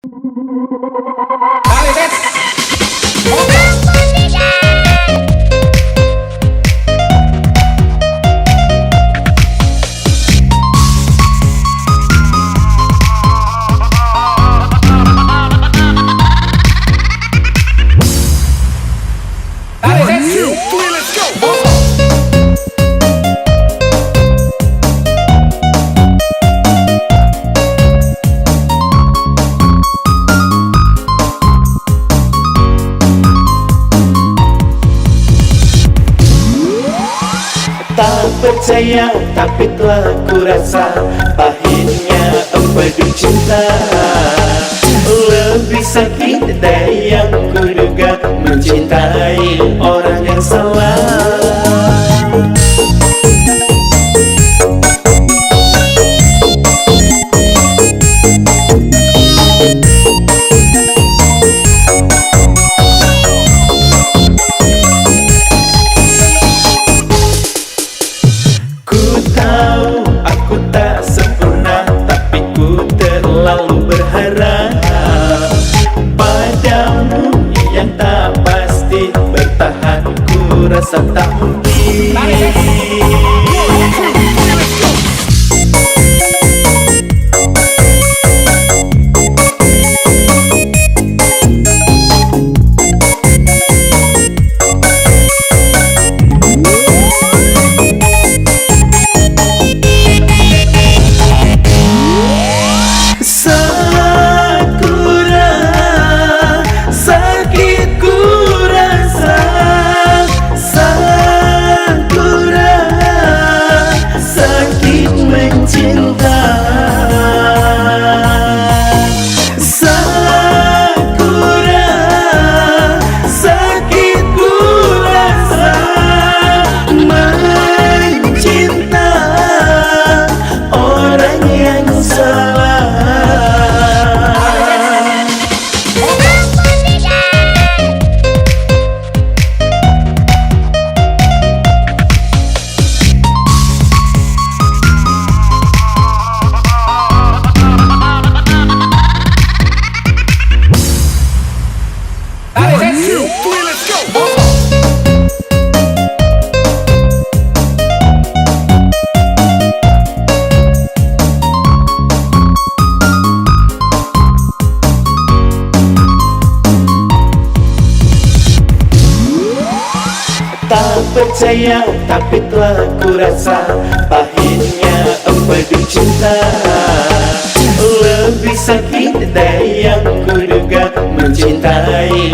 Tak percaya tapi telah kurasa pahitnya empedu cinta. Lebih sakit dari yang kuduga mencintai orang yang salah. Aku tak sempurna, tapi ku terlalu berharap padamu yang tak pasti. Bertahan ku rasa tak mungkin. Tak percaya tapi telah kurasa pahitnya empedu cinta. Lebih sakit dari yang kuduga mencintai